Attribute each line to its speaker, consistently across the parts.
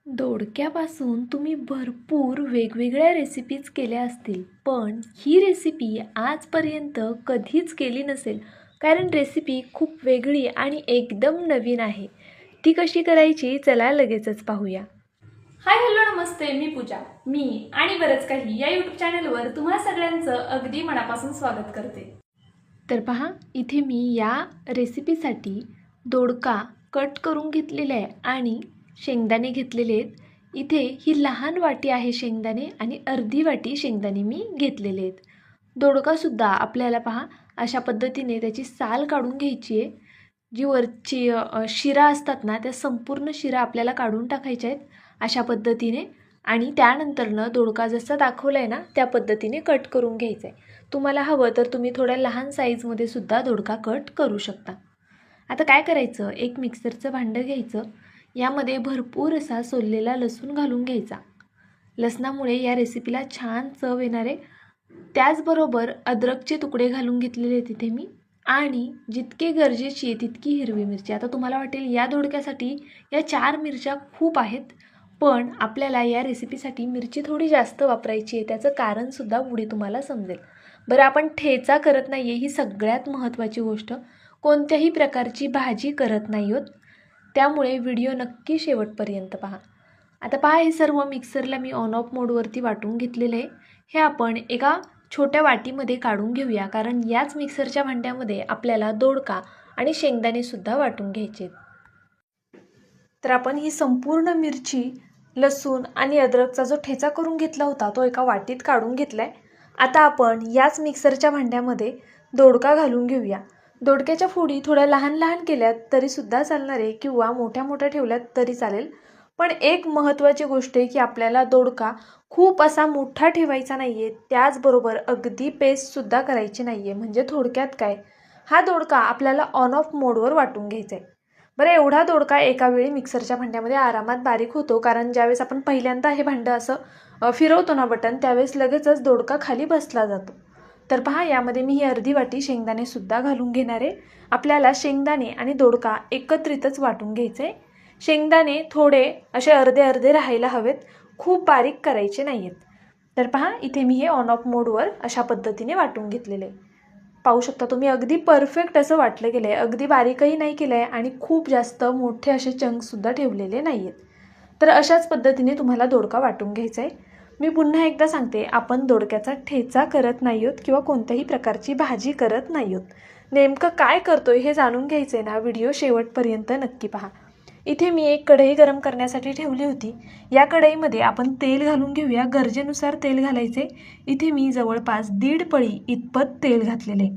Speaker 1: दोडक्यापासून तुम्ही भरपूर वेगवेगळ्या रेसिपीज केल्या असतील, पण ही रेसिपी आजपर्यंत कधीच केली नसेल, कारण रेसिपी खूप वेगळी आणि एकदम नवीन आहे. ती कशी करायची चला लगेचच पाहूया.
Speaker 2: हाय हॅलो नमस्ते, मी पूजा. मी आणि बरंच काही या यूट्यूब चॅनलवर तुम्हा सगळ्यांचं अगदी मनापासून स्वागत करते.
Speaker 1: तर पहा, इथे मी या रेसिपीसाठी दोडका कट करून घेतलेला आहे आणि शेंगदाणे घेतलेले आहेत. इथे ही लहान वाटी आहे शेंगदाणे आणि अर्धी वाटी शेंगदाणे मी घेतलेले आहेत. दोडकासुद्धा आपल्याला पहा अशा पद्धतीने त्याची साल काढून घ्यायची आहे. जी वरची शिरा असतात ना, त्या संपूर्ण शिरा आपल्याला काढून टाकायच्या आहेत अशा पद्धतीने. आणि त्यानंतरनं दोडका जसा दाखवला आहे ना त्या पद्धतीने कट करून घ्यायचा आहे. तुम्हाला हवं तर तुम्ही थोड्या लहान साईजमध्ये सुद्धा दोडका कट करू शकता. आता काय करायचं, एक मिक्सरचं भांडं घ्यायचं. यामध्ये भरपूर असा सोललेला लसूण घालून घ्यायचा. लसणामुळे या रेसिपीला छान चव येणार आहे. त्याचबरोबर अद्रकचे तुकडे घालून घेतलेले तिथे मी, आणि जितके गरजेची आहे तितकी हिरवी मिरची. आता तुम्हाला वाटेल या दोडक्यासाठी या 4 मिरच्या खूप आहेत, पण आपल्याला या रेसिपीसाठी मिरची थोडी जास्त वापरायची आहे. त्याचं कारणसुद्धा पुढे तुम्हाला समजेल. बरं, आपण ठेचा करत नाही आहे, ही सगळ्यात महत्त्वाची गोष्ट. कोणत्याही प्रकारची भाजी करत नाही आहोत, त्यामुळे व्हिडिओ नक्की शेवटपर्यंत पहा. आता पहा, हे सर्व मिक्सरला मी ऑन ऑफ मोडवरती वाटून घेतलेलं आहे. हे आपण एका छोट्या वाटीमध्ये काढून घेऊया, कारण याच मिक्सरच्या भांड्यामध्ये आपल्याला दोडका आणि शेंगदाणेसुद्धा वाटून घ्यायचे आहेत. तर आपण ही संपूर्ण मिरची, लसूण आणि अद्रकचा जो ठेचा करून घेतला होता तो एका वाटीत काढून घेतला आहे. आता आपण याच मिक्सरच्या भांड्यामध्ये दोडका घालून घेऊया. दोडक्याच्या फोडी थोड्या लहान लहान केल्यात तरीसुद्धा चालणार आहे, किंवा मोठ्या मोठ्या ठेवल्यात तरी चालेल. पण एक महत्त्वाची गोष्ट आहे की आपल्याला दोडका खूप असा मोठा ठेवायचा नाही आहे, त्याचबरोबर अगदी पेस्टसुद्धा करायची नाही आहे. म्हणजे थोडक्यात काय, हा दोडका आपल्याला ऑन ऑफ मोडवर वाटून घ्यायचा आहे. बरं, एवढा दोडका एका वेळी मिक्सरच्या भांड्यामध्ये आरामात बारीक होतो, कारण ज्यावेळेस आपण पहिल्यांदा हे भांडं असं फिरवतो ना बटन, त्यावेळेस लगेचच दोडका खाली बसला जातो. तर पहा, यामध्ये मी ही अर्धी वाटी शेंगदाणेसुद्धा घालून घेणार आहे. आपल्याला शेंगदाणे आणि दोडका एकत्रितच वाटून घ्यायचे आहे. शेंगदाणे थोडे असे अर्धे अर्धे राहायला हवेत, खूप बारीक करायचे नाही आहेत. तर पहा, इथे मी हे ऑन ऑफ मोडवर अशा पद्धतीने वाटून घेतलेले आहे. पाहू शकता तुम्ही, अगदी परफेक्ट असं वाटलं गेलं आहे. अगदी बारीकही नाही केलं आहे आणि खूप जास्त मोठे असे चंक्ससुद्धा ठेवलेले नाही आहेत. तर अशाच पद्धतीने तुम्हाला दोडका वाटून घ्यायचा आहे. मी पुन्हा एकदा सांगते, आपण दोडक्याचा ठेचा करत नाही आहोत किंवा कोणत्याही प्रकारची भाजी करत नाही आहोत. नेमकं काय करतोय हे जाणून घ्यायचं आहे ना, व्हिडिओ शेवटपर्यंत नक्की पहा. इथे मी एक कढई गरम करण्यासाठी ठेवली होती. या कढईमध्ये आपण तेल घालून घेऊया. गरजेनुसार तेल घालायचे. इथे मी जवळपास 1.5 पळी इतपत तेल घातलेले.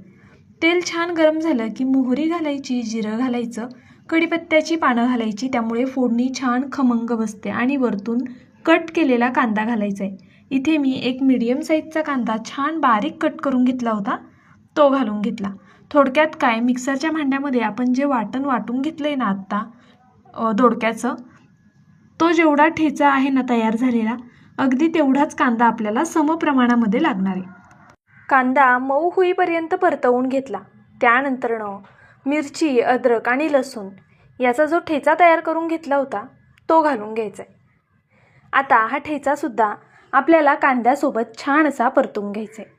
Speaker 1: तेल छान गरम झालं की मोहरी घालायची, जिरं घालायचं, कढीपत्त्याची पानं घालायची, त्यामुळे फोडणी छान खमंग बसते. आणि वरतून कट केलेला कांदा घालायचा आहे. इथे मी एक मीडियम साईजचा कांदा छान बारीक कट करून घेतला होता, तो घालून घेतला. थोडक्यात काय, मिक्सरच्या भांड्यामध्ये आपण जे वाटण वाटून घेतलं आहे ना आत्ता दोडक्याचं, तो जेवढा ठेचा आहे ना तयार झालेला, अगदी तेवढाच कांदा आपल्याला समप्रमाणामध्ये लागणार आहे. कांदा मऊ होईपर्यंत परतवून घेतला. त्यानंतरनं मिरची, अद्रक आणि लसूण याचा जो ठेचा तयार करून घेतला होता तो घालून घ्यायचा आहे. आता हा ठेचासुद्धा आपल्याला कांद्यासोबत छान असा परतवून घ्यायचा आहे,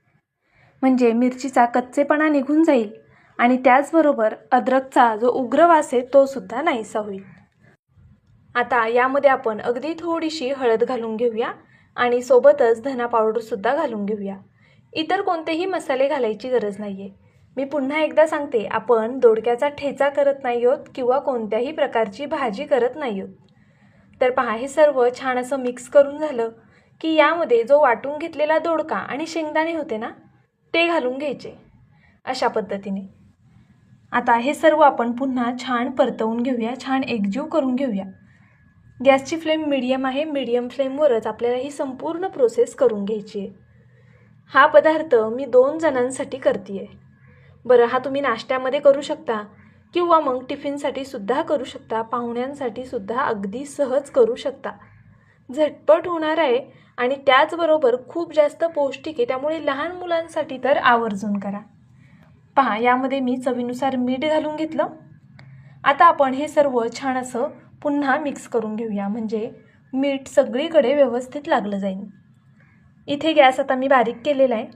Speaker 1: म्हणजे मिरचीचा कच्चेपणा निघून जाईल आणि त्याचबरोबर अद्रकचा जो उग्र वास आहे तो सुद्धा नाहीसा होईल. आता यामध्ये आपण अगदी थोडीशी हळद घालून घेऊया आणि सोबतच धना पावडरसुद्धा घालून घेऊया. इतर कोणतेही मसाले घालायची गरज नाही आहे. मी पुन्हा एकदा सांगते, आपण दोडक्याचा ठेचा करत नाही आहोत किंवा कोणत्याही प्रकारची भाजी करत नाही आहोत. तर पहा, हे सर्व छान असं मिक्स करून झालं की यामध्ये जो वाटून घेतलेला दोडका आणि शेंगदाणे होते ना ते घालून घ्यायचे अशा पद्धतीने. आता हे सर्व आपण पुन्हा छान परतवून घेऊया, छान एकजीव करून घेऊया. गॅसची फ्लेम मीडियम आहे. मीडियम फ्लेमवरच आपल्याला ही संपूर्ण प्रोसेस करून घ्यायची आहे. हा पदार्थ मी 2 जणांसाठी करते आहे. बरं, हा तुम्ही नाश्त्यामध्ये करू शकता किंवा मग टिफिनसाठी सुद्धा करू शकता, पाहुण्यांसाठी सुद्धा अगदी सहज करू शकता. झटपट होणार आहे आणि त्याचबरोबर खूप जास्त पौष्टिक आहे, त्यामुळे लहान मुलांसाठी तर आवर्जून करा. पहा, यामध्ये मी चवीनुसार मीठ घालून घेतलं. आता आपण हे सर्व छान असं पुन्हा मिक्स करून घेऊया, म्हणजे मीठ सगळीकडे व्यवस्थित लागलं जाईल. इथे गॅस आता मी बारीक केलेला आहे.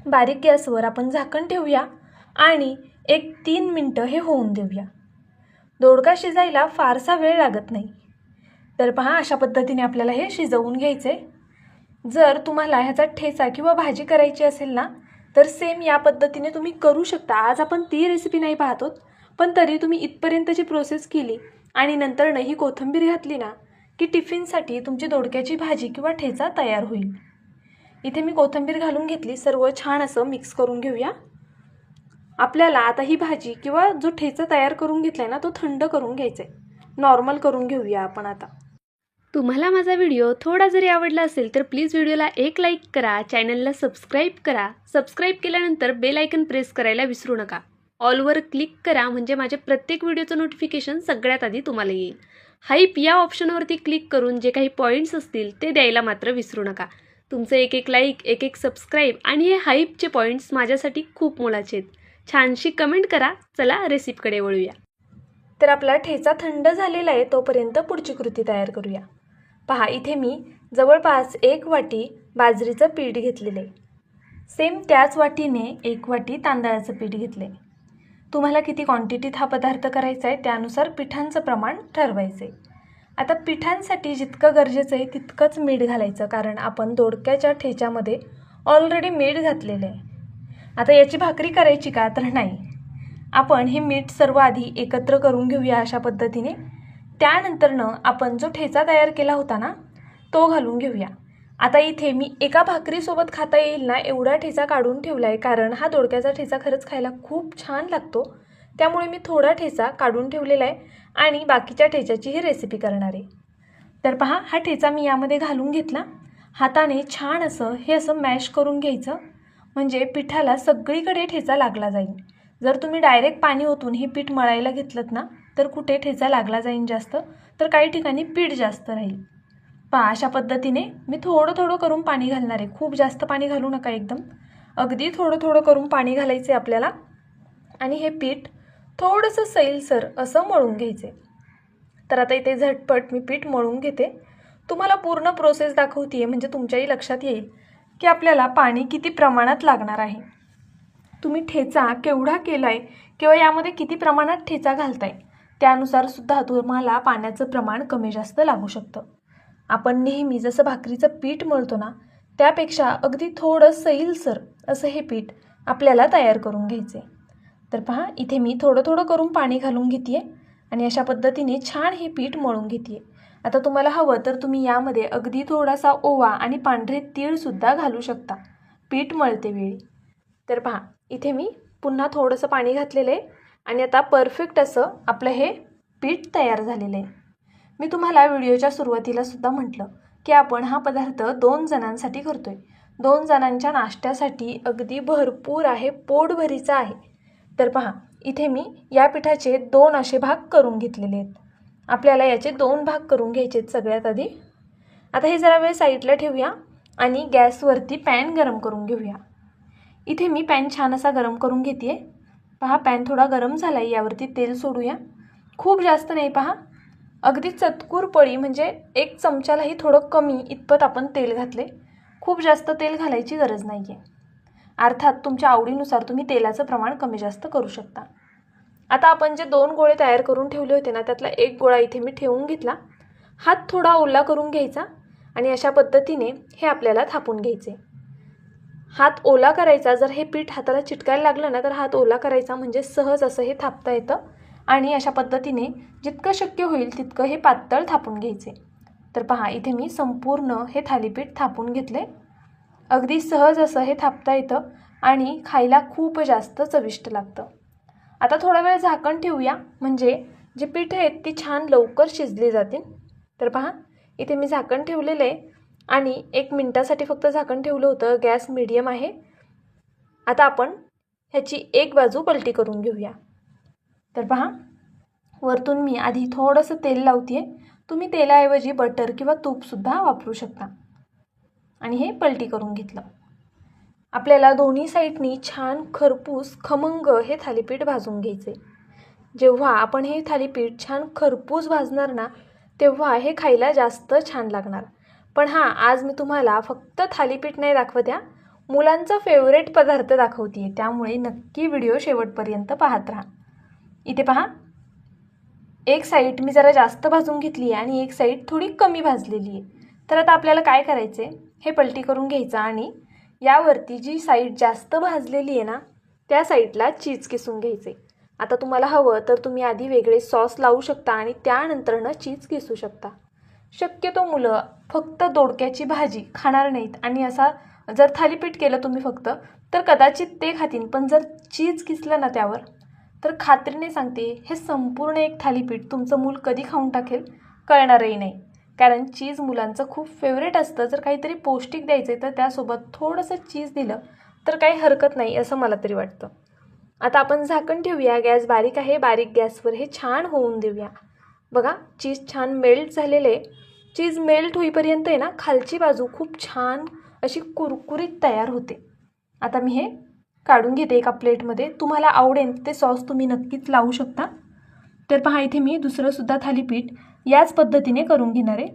Speaker 1: बारीक गॅसवर आपण झाकण ठेवूया आणि 1-3 मिनटं हे होऊन देऊया. दोडका शिजायला फारसा वेळ लागत नाही. तर पहा, अशा पद्धतीने आपल्याला हे शिजवून घ्यायचे. जर तुम्हाला ह्याचा ठेचा किंवा भाजी करायची असेल ना, तर सेम या पद्धतीने तुम्ही करू शकता. आज आपण ती रेसिपी नाही पाहतो, पण तरी तुम्ही इथपर्यंतची प्रोसेस केली आणि नंतर ही कोथिंबीर घातली ना, की टिफिनसाठी तुमची दोडक्याची भाजी किंवा ठेचा तयार होईल. इथे मी कोथिंबीर घालून घेतली. सर्व छान असं मिक्स करून घेऊया. आपल्याला आता ही भाजी किंवा जो ठेचा तयार करून घेतलाय ना, तो थंड करून घ्यायचा आहे. नॉर्मल करून घेऊया आपण आता. तुम्हाला माझा व्हिडिओ थोडा जरी आवडला असेल तर प्लीज व्हिडिओला एक लाईक करा, चॅनलला सबस्क्राईब करा. सबस्क्राईब केल्यानंतर बेल आयकन प्रेस करायला विसरू नका. ऑलवर क्लिक करा म्हणजे माझे प्रत्येक व्हिडिओचं नोटिफिकेशन सगळ्यात आधी तुम्हाला येईल. हाईप या ऑप्शनवरती क्लिक करून जे काही पॉईंट्स असतील ते द्यायला मात्र विसरू नका. तुमचं एक लाईक, एक सबस्क्राईब आणि हे हाईपचे पॉईंट्स माझ्यासाठी खूप मोलाचे आहेत. छानशी कमेंट करा. चला रेसिपीकडे वळूया. तर आपला ठेचा थंड झालेला आहे, तोपर्यंत पुढची कृती तयार करूया. पहा, इथे मी जवळपास 1 वाटी बाजरीचं पीठ घेतलेलं आहे. सेम त्याच वाटीने 1 वाटी तांदळाचं पीठ घेतलं आहे. तुम्हाला किती क्वांटिटीत हा पदार्थ करायचा आहे त्यानुसार पिठांचं प्रमाण ठरवायचं आहे. आता पिठांसाठी जितकं गरजेचं आहे तितकंच मीठ घालायचं, कारण आपण दोडक्याच्या ठेच्यामध्ये ऑलरेडी मीठ घातलेलं आहे. आता याची भाकरी करायची का, तर नाही. आपण हे मीठ सर्व आधी एकत्र करून घेऊया अशा पद्धतीने. त्यानंतरनं आपण जो ठेचा तयार केला होता ना, तो घालून घेऊया. आता इथे मी एका भाकरीसोबत खाता येईल ना एवढा ठेचा काढून ठेवला आहे, कारण हा दोडक्याचा ठेचा खरंच खायला खूप छान लागतो. त्यामुळे मी थोडा ठेचा काढून ठेवलेला आहे आणि बाकीच्या ठेच्याची ही रेसिपी करणार आहे. तर पहा, हा ठेचा मी यामध्ये घालून घेतला. हाताने छान असं मॅश करून घ्यायचं, म्हणजे पिठाला सगळीकडे ठेचा लागला जाईल. जर तुम्ही डायरेक्ट पाणी ओतून हे पीठ मळायला घेतलं ना, तर कुठे ठेचा लागला जाईल जास्त, तर काही ठिकाणी पीठ जास्त राहील. पहा, अशा पद्धतीने मी थोडं करून पाणी घालणार आहे. खूप जास्त पाणी घालू नका, एकदम अगदी थोडं करून पाणी घालायचे आपल्याला. आणि हे पीठ थोडंसं सैलसर असं मळून घ्यायचे. तर आता इथे झटपट मी पीठ मळून घेते. तुम्हाला पूर्ण प्रोसेस दाखवते म्हणजे तुमच्याही लक्षात येईल की आपल्याला पाणी किती प्रमाणात लागणार आहे. तुम्ही ठेचा केवढा केला आहे किंवा यामध्ये किती प्रमाणात ठेचा घालताय त्यानुसार सुद्धा तुम्हाला पाण्याचं प्रमाण कमी जास्त लागू शकतं. आपण नेहमी जसं भाकरीचं पीठ मळतो ना, त्यापेक्षा अगदी थोडं सैलसर असं हे पीठ आपल्याला तयार करून घ्यायचे. तर पहा, इथे मी थोडं करून पाणी घालून घेते आणि अशा पद्धतीने छान हे पीठ मळून घेते. आता तुम्हाला हवं तर तुम्ही यामध्ये अगदी थोडासा ओवा आणि पांढरे तीळसुद्धा घालू शकता पीठ मळते वेळी. तर पहा, इथे मी पुन्हा थोडंसं पाणी घातलेलं आहे आणि आता परफेक्ट असं आपलं हे पीठ तयार झालेलं आहे. मी तुम्हाला व्हिडिओच्या सुरुवातीला सुद्धा म्हटलं की आपण हा पदार्थ 2 जणांसाठी करतोय. 2 जणांच्या नाश्त्यासाठी अगदी भरपूर आहे, पोटभरीचा आहे. तर पहा, इथे मी या पिठाचे 2 असे भाग करून घेतलेले आहेत. आपल्याला याचे 2 भाग करून घ्यायचे आहेत सगळ्यात आधी. आता हे जरा वेळ साईडला ठेवूया आणि गॅसवरती पॅन गरम करून घेऊया. इथे मी पॅन छान असा गरम करून घेते. पहा, पॅन थोडा गरम झाला आहे, यावरती तेल सोडूया. खूप जास्त नाही, पहा अगदी चतकूर पळी म्हणजे 1 चमचालाही थोडं कमी इतपत आपण तेल घातले. खूप जास्त तेल घालायची गरज नाही आहे. अर्थात तुमच्या आवडीनुसार तुम्ही तेलाचं प्रमाण कमी जास्त करू शकता. आता आपण जे 2 गोळे तयार करून ठेवले होते ना, त्यातला 1 गोळा इथे मी ठेवून घेतला. हात थोडा ओला करून घ्यायचा आणि अशा पद्धतीने हे आपल्याला थापून घ्यायचे. हात ओला करायचा. जर हे पीठ हाताला चिटकायला लागलं ना, तर हात ओला करायचा म्हणजे सहज असं हे थापता येतं. आणि अशा पद्धतीने जितकं शक्य होईल तितकं हे पातळ थापून घ्यायचे. तर पहा, इथे मी संपूर्ण हे थालीपीठ थापून घेतले. अगदी सहज असं हे थापता येतं आणि खायला खूप जास्त चविष्ट लागतं. आता थोडा वेळ झाकण ठेवूया म्हणजे जे पीठ आहेत ती छान लवकर शिजली जातील. तर पहा, इथे मी झाकण ठेवलेलं आहे आणि 1 मिनिटासाठी फक्त झाकण ठेवलं होतं. गॅस मीडियम आहे. आता आपण ह्याची एक बाजू पलटी करून घेऊया. तर पहा, वरतून मी आधी थोडंसं तेल लावते. तुम्ही तेलाऐवजी बटर किंवा तूपसुद्धा वापरू शकता. आणि हे पलटी करून घेतलं. आपल्याला दोन्ही साईडनी छान खरपूस खमंग हे थालीपीठ भाजून घ्यायचे. जेव्हा आपण हे थालीपीठ छान खरपूस भाजणार ना, तेव्हा हे खायला जास्त छान लागणार. पण हां, आज मी तुम्हाला फक्त थालीपीठ नाही दाखवत आहे, मुलांचा फेवरेट पदार्थ दाखवते आहे. त्यामुळे नक्की व्हिडिओ शेवटपर्यंत पाहत राहा. इथे पहा, एक साईड मी जरा जास्त भाजून घेतली आहे आणि एक साईड थोडी कमी भाजलेली आहे. तर आता आपल्याला काय करायचं आहे, हे पलटी करून घ्यायचं आणि यावरती जी साईड जास्त भाजलेली आहे ना, त्या साईडला चीज किसून घ्यायचे. आता तुम्हाला हवं तर तुम्ही आधी वेगळे सॉस लावू शकता आणि त्यानंतरनं चीज किसू शकता. शक्यतो मुलं फक्त दोडक्याची भाजी खाणार नाहीत आणि असा जर थालीपीठ केलं तुम्ही फक्त तर कदाचित ते खातील, पण जर चीज किसलं ना त्यावर तर खात्रीने सांगते हे संपूर्ण एक थालीपीठ तुमचं मूल कधी खाऊन टाकेल कळणारही नाही. कारण चीज मुलांचं खूप फेवरेट असतं. जर काहीतरी पौष्टिक द्यायचं आहे तर त्यासोबत थोडंसं चीज दिलं तर काही हरकत नाही असं मला तरी वाटतं. आता आपण झाकण ठेवूया. गॅस बारीक आहे, बारीक गॅसवर हे छान होऊन देऊया. बघा, चीज छान मेल्ट झालेले. चीज मेल्ट होईपर्यंत आहे ना खालची बाजू खूप छान अशी कुरकुरीत तयार होते. आता मी हे काढून घेते एका प्लेटमध्ये. तुम्हाला आवडेल ते सॉस तुम्ही नक्कीच लावू शकता. तर पहा, इथे मी दुसरंसुद्धा थालीपीठ याच पद्धतीने करून घेणार आहे.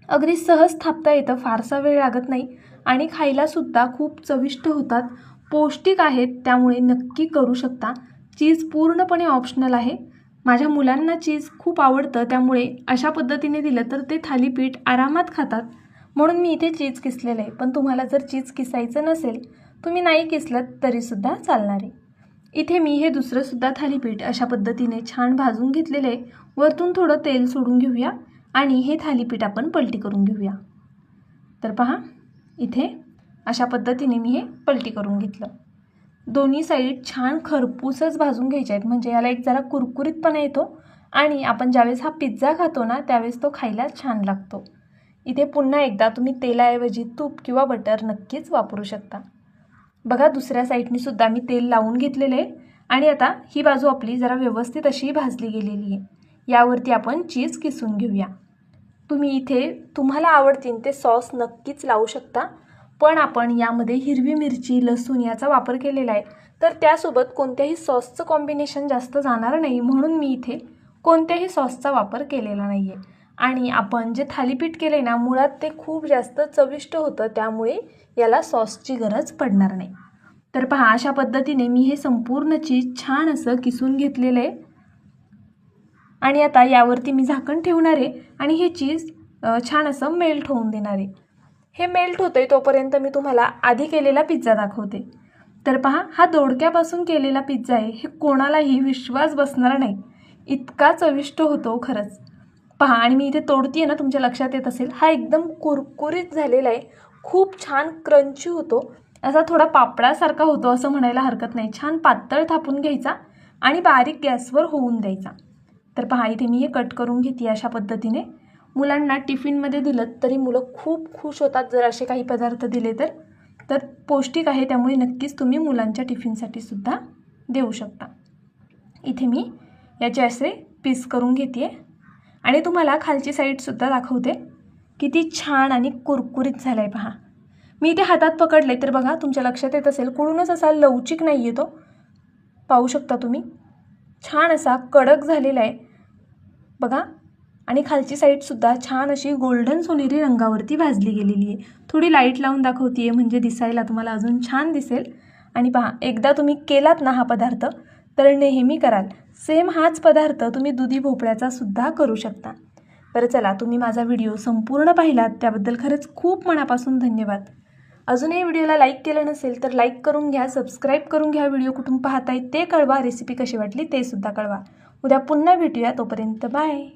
Speaker 1: अगदी सहज थापता येतं, फारसा वेळ लागत नाही आणि खायलासुद्धा खूप चविष्ट होतात, पौष्टिक आहेत. त्यामुळे नक्की करू शकता. चीज पूर्णपणे ऑप्शनल आहे. माझ्या मुलांना चीज खूप आवडतं, त्यामुळे अशा पद्धतीने दिलं तर ते थालीपीठ आरामात खातात, म्हणून मी इथे चीज किसलेलं आहे. पण तुम्हाला जर चीज किसायचं नसेल, तुम्ही नाही किसलं तरीसुद्धा चालणार आहे. इथे मी हे दुसरंसुद्धा थालीपीठ अशा पद्धतीने छान भाजून घेतलेलं आहे. वरतून थोडं तेल सोडून घेऊया आणि हे थालीपीठ आपण पलटी करून घेऊया. तर पहा, इथे अशा पद्धतीने मी हे पलटी करून घेतलं. दोन्ही साईड छान खरपूसच भाजून घ्यायचे आहेत, म्हणजे याला एक जरा कुरकुरीतपणा येतो आणि आपण ज्यावेळेस हा पिझ्झा खातो ना त्यावेळेस तो खायला छान लागतो. इथे पुन्हा एकदा तुम्ही तेलाऐवजी तूप किंवा बटर नक्कीच वापरू शकता. बघा, दुसऱ्या साईडनी सुद्धा मी तेल लावून घेतलेलं आहे आणि आता ही बाजू आपली जरा व्यवस्थित अशी भाजली गेलेली आहे. यावरती आपण चीज किसून घेऊया. तुम्ही इथे तुम्हाला आवडतील ते सॉस नक्कीच लावू शकता, पण आपण यामध्ये हिरवी मिरची, लसूण याचा वापर केलेला आहे, तर त्यासोबत कोणत्याही सॉसचं कॉम्बिनेशन जास्त जाणार नाही, म्हणून मी इथे कोणत्याही सॉसचा वापर केलेला नाही आहे. आणि आपण जे थालीपीठ केले ना, मुळात ते खूप जास्त चविष्ट होतं, त्यामुळे याला सॉसची गरज पडणार नाही. तर पहा, अशा पद्धतीने मी हे संपूर्ण चीज छान असं किसून घेतलेलं आहे आणि आता यावरती मी झाकण ठेवणार आहे आणि हे चीज छान असं मेल्ट होऊन देणार आहे. हे मेल्ट होतं आहे तोपर्यंत मी तुम्हाला आधी केलेला पिझ्झा दाखवते. तर पहा, हा दोडक्यापासून केलेला पिझ्झा आहे. हे कोणालाही विश्वास बसणार नाही, इतका चविष्ट होतो खरंच. पहा, आणि मी इथे तोडती आहे ना, तुमच्या लक्षात येत असेल, हा एकदम कुरकुरीत झालेला आहे. खूप छान क्रंची होतो, असा थोडा पापडासारखा होतो असं म्हणायला हरकत नाही. छान पातळ थापून घ्यायचा आणि बारीक गॅसवर होऊन द्यायचा. तर पहा, इथे मी हे कट करून घेते अशा पद्धतीने. मुलांना टिफिनमध्ये दिलं तरी मुलं खूप खुश होतात जर असे काही पदार्थ दिले तर पौष्टिक आहे, त्यामुळे नक्कीच तुम्ही मुलांच्या टिफिनसाठी सुद्धा देऊ शकता. इथे मी याचे असे पीस करून घेते आणि तुम्हाला खालची साईडसुद्धा दाखवते. किती छान आणि कुरकुरीत झालं आहे पहा. मी इथे हातात पकडले तर बघा, तुमच्या लक्षात येत असेल, कुठूनच असा लवचिक नाही आहे तो. पाहू शकता तुम्ही, छान असा कडक झालेला आहे बघा. आणि खालची साईडसुद्धा छान अशी गोल्डन सोनेरी रंगावरती भाजली गेलेली आहे. थोडी लाईट लावून दाखवते आहे म्हणजे दिसायला तुम्हाला अजून छान दिसेल. आणि पहा, एकदा तुम्ही केलात ना हा पदार्थ तर नेहमी कराल. सेम हाच पदार्थ तुम्ही दुधी भोपळ्याचा सुद्धा करू शकता. बरं चला, तुम्ही माझा व्हिडिओ संपूर्ण पाहिलात त्याबद्दल खरंच खूप मनापासून धन्यवाद. अजूनही व्हिडिओला लाईक केलं नसेल तर लाईक करून घ्या, सबस्क्राईब करून घ्या. व्हिडिओ कुठून पाहताय ते कळवा, रेसिपी कशी वाटली ते सुद्धा कळवा. उद्या पुन्हा भेटूया, तोपर्यंत बाय.